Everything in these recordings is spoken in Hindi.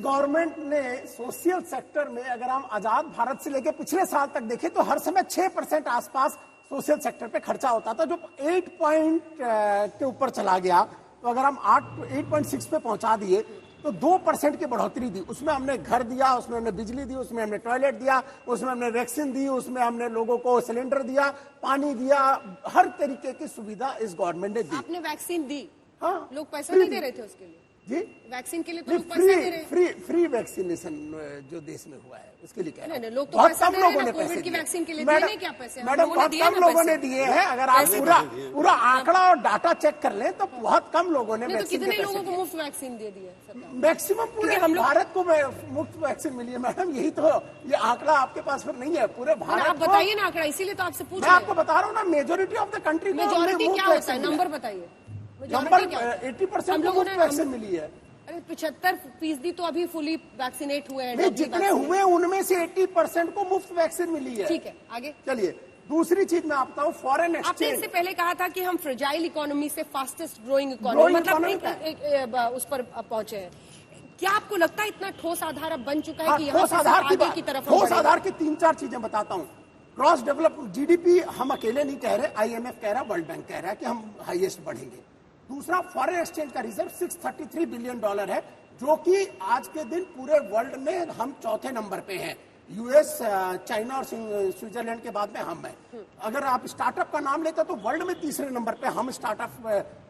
गवर्नमेंट ने सोशल सेक्टर में, अगर हम आजाद भारत से लेकर पिछले साल तक देखें तो हर समय 6% आसपास सोशल सेक्टर पे खर्चा होता था, जो 8 पॉइंट के ऊपर चला गया। तो अगर हम 8.6 पे पहुंचा दिए तो 2% की बढ़ोतरी दी। उसमें हमने घर दिया, उसमें हमने बिजली दी, उसमें हमने टॉयलेट दिया, उसमें हमने वैक्सीन दी, उसमें हमने लोगों को सिलेंडर दिया, पानी दिया, हर तरीके की सुविधा इस गवर्नमेंट ने दी। आपने वैक्सीन दी? हाँ, लोग पैसा नहीं दे रहे थे उसके लिए जी? वैक्सीन के लिए तो लोग पैसा दे रहे हैं। फ्री वैक्सीनेशन जो देश में हुआ है उसके लिए कह रहा हूं। लोग तो बहुत पैसा कम दे रहे लोगों हैं ने ना, कोविड पैसे की दिए। वैक्सीन के लिए मैडम, दिए क्या पैसे? मैडम बहुत कम लोगों ने दिए हैं। अगर आप पूरा आंकड़ा और डाटा चेक कर लें तो बहुत कम लोगों ने तो वैक्सीन कितने लोगों को मुफ्त वैक्सीन दे दिया सरकार? मैक्सिमम पूरे भारत को मुफ्त वैक्सीन मिली है मैडम। यही तो, ये आंकड़ा आपके पास फिर नहीं है पूरे भारत। आप बताइए ना आंकड़ा, इसीलिए तो आपसे पूछ मैं आपको बता रहा हूँ ना, majority of the country. Majority क्या होता है, नंबर बताइए। नंबर 80% मुफ्त वैक्सीन मिली है। अरे 75% तो अभी फुली वैक्सीनेट हुए हैं। जितने हुए उनमें से 80% को मुफ्त वैक्सीन मिली है। ठीक है, आगे चलिए। दूसरी चीज मैं आपको बताऊं, फॉरेन एक्सचेंज। आपने इससे पहले कहा था कि हम फ्रेजाइल इकोनॉमी से फास्टेस्ट ग्रोइंग इकोनॉमी, मतलब उस पर पहुंचे हैं। क्या आपको लगता है इतना ठोस आधार अब बन चुका है कि यहाँ से आगे की तरफ? ठोस आधार की 3-4 चीजें बताता हूँ। क्रॉस डेवलप जीडीपी हम अकेले नहीं कह रहे, IMF कह रहा है, वर्ल्ड बैंक कह रहा है कि हम हाईएस्ट बढ़ेंगे। दूसरा, फॉरेन एक्सचेंज का रिजर्व $633 बिलियन है, जो कि आज के दिन पूरे वर्ल्ड में हम चौथे नंबर पे हैं। यूएस, चाइना और स्विट्जरलैंड के बाद में हम हैं। अगर आप स्टार्टअप का नाम लेते तो वर्ल्ड में तीसरे नंबर पे हम स्टार्टअप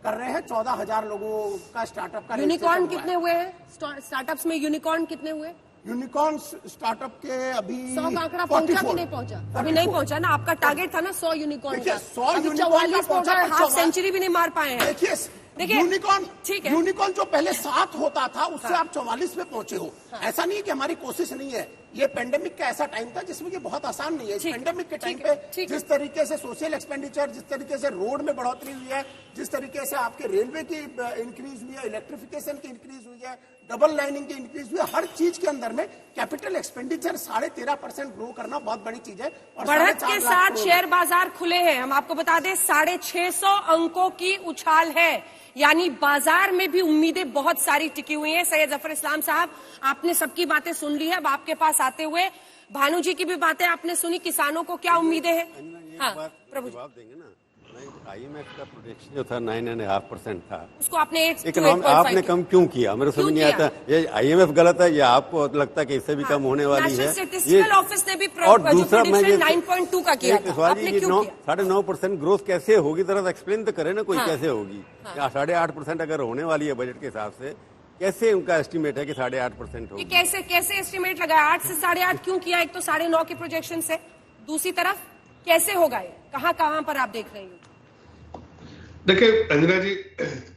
कर रहे हैं। 14,000 लोगों का स्टार्टअप का। यूनिकॉर्न कितने हुए हैं स्टार्टअप्स में? यूनिकॉर्न कितने हुए? यूनिकॉर्न स्टार्टअप के अभी 100 का आंकड़ा पहुंचा कि नहीं पहुंचा? अभी नहीं पहुंचा ना। आपका टारगेट था ना 100 यूनिकॉर्न का। 44 पहुंचा, हाफ सेंचुरी भी नहीं मार पाए हैं। देखिए यूनिकॉर्न, ठीक है, यूनिकॉर्न जो पहले 7 होता था उससे आप 44 पे पहुंचे हो। ऐसा नहीं है कि हमारी कोशिश नहीं है। ये पेंडेमिक का ऐसा टाइम था जिसमें ये बहुत आसान नहीं है। इस पेंडेमिक के टाइम पे जिस तरीके से सोशल एक्सपेंडिचर, जिस तरीके से रोड में बढ़ोतरी हुई है, जिस तरीके से आपके रेलवे की इंक्रीज हुई है, इलेक्ट्रिफिकेशन की इंक्रीज हुई है, डबल लाइनिंग की इंक्रीज हुई है, हर चीज के अंदर में कैपिटल एक्सपेंडिचर 13.5% ग्रो करना बहुत बड़ी चीज है। और बढ़त के साथ शेयर बाजार खुले हैं। हम आपको बता दें 650 अंकों की उछाल है, यानी बाजार में भी उम्मीदें बहुत सारी टिकी हुई हैं। सैयद जफर इस्लाम साहब, आपने सबकी बातें सुन ली है। अब आपके पास आते हुए भानु जी की भी बातें आपने सुनी। किसानों को क्या उम्मीदें हैं? हाँ, प्रभु जवाब देंगे ना। IMF का प्रोजेक्शन जो था 9.5% था, उसको आपने आपने कम क्यों किया? मेरे समझ नहीं आता। ये IMF गलत है या आपको लगता है कि इससे भी कम होने वाली है? ये ऑफिस ने भी और दूसरा मैं 9.2 का किया था। आपने क्यों किया? 9.5% ग्रोथ कैसे होगी? जरा एक्सप्लेन तो करे ना कोई। कैसे होगी? 8.5% अगर होने वाली है बजट के हिसाब से, कैसे उनका एस्टिमेट है कि 8.5% होगी? कैसे एस्टिमेट लगाया? 8 से 8.5 क्यों किया? एक तो 9.5 के प्रोजेक्शन से, दूसरी तरफ कैसे होगा ये? कहां पर आप देख रहे हैं? देखिए अंजना जी,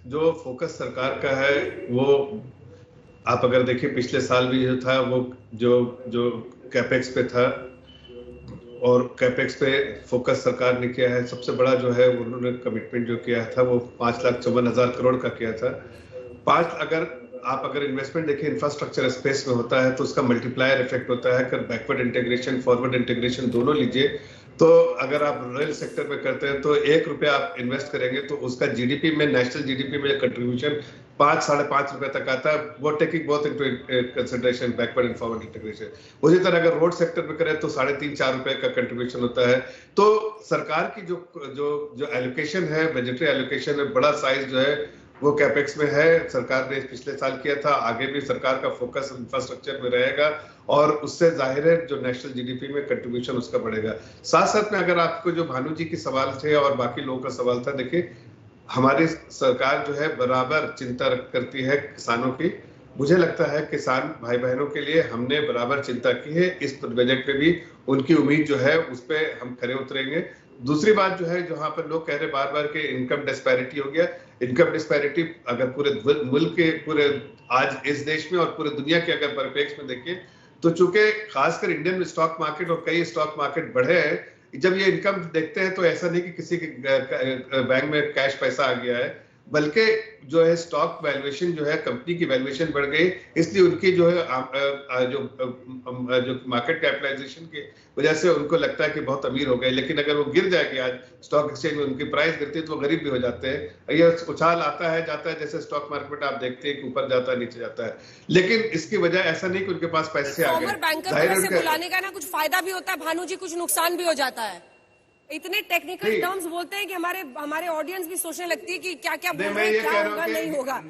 जो फोकस सरकार का है वो आप अगर देखिए पिछले साल भी जो था वो जो कैपेक्स पे था, और कैपेक्स पे फोकस सरकार ने किया है। सबसे बड़ा जो है उन्होंने कमिटमेंट जो किया था वो 5,54,000 करोड़ का किया था। अगर इन्वेस्टमेंट देखिए इंफ्रास्ट्रक्चर स्पेस में होता है तो उसका मल्टीप्लायर इफेक्ट होता है। अगर बैकवर्ड इंटीग्रेशन, फॉरवर्ड इंटीग्रेशन दोनों लीजिए तो अगर आप रेल सेक्टर में करते हैं तो 1 रुपया आप इन्वेस्ट करेंगे तो उसका जीडीपी में, नेशनल जीडीपी में कंट्रीब्यूशन 5-5.5 रुपए तक आता है। वो taking both into consideration backward and forward integration. उसी तरह अगर रोड सेक्टर में करें तो 3.5-4 रुपए का कंट्रीब्यूशन होता है। तो सरकार की जो एलोकेशन है, बजटरी एलोकेशन है, बड़ा साइज जो है वो कैपेक्स में है। सरकार ने पिछले साल किया था, आगे भी सरकार का फोकस इंफ्रास्ट्रक्चर में रहेगा और उससे जाहिर है जो नेशनल जीडीपी में कंट्रीब्यूशन उसका बढ़ेगा। साथ साथ में अगर आपको जो भानु जी की सवाल थे और बाकी लोगों का सवाल था, देखिए हमारी सरकार जो है बराबर चिंता करती है किसानों की। मुझे लगता है किसान भाई बहनों के लिए हमने बराबर चिंता की है। इस बजट पे भी उनकी उम्मीद जो है उस पर हम खरे उतरेंगे। दूसरी बात जो है, जहां पर लोग कह रहे बार बार के इनकम डिस्पैरिटी हो गया, इनकम डिस्पैरिटी अगर पूरे मुल्क के, पूरे आज इस देश में और पूरे दुनिया के अगर परिप्रेक्ष्य में देखें तो चूंकि खासकर इंडियन स्टॉक मार्केट और कई स्टॉक मार्केट बढ़े हैं, जब ये इनकम देखते हैं तो ऐसा नहीं कि किसी के बैंक में कैश पैसा आ गया है, बल्कि जो है स्टॉक वैल्यूएशन जो है, कंपनी की वैल्यूएशन बढ़ गई, इसलिए उनकी जो है जो मार्केट कैपिटलाइजेशन की वजह से उनको लगता है कि बहुत अमीर हो गए, लेकिन अगर वो गिर जाएगी आज स्टॉक एक्सचेंज में, उनकी प्राइस गिरती है तो वो गरीब भी हो जाते हैं। ये उछाल आता है जाता है, जैसे स्टॉक मार्केट आप देखते हैं कि ऊपर जाता है नीचे जाता है, लेकिन इसकी वजह ऐसा नहीं कि उनके पास पैसे आ गए। बैंकर को बुलाने का ना कुछ फायदा भी होता है भानु जी, कुछ नुकसान भी हो जाता है। इतने टेक्निकल टर्म्स बोलते हैं कि हमारे ऑडियंस भी सोचने लगती है कि क्या क्या बोल रहे हैं, क्या होगा नहीं होगा।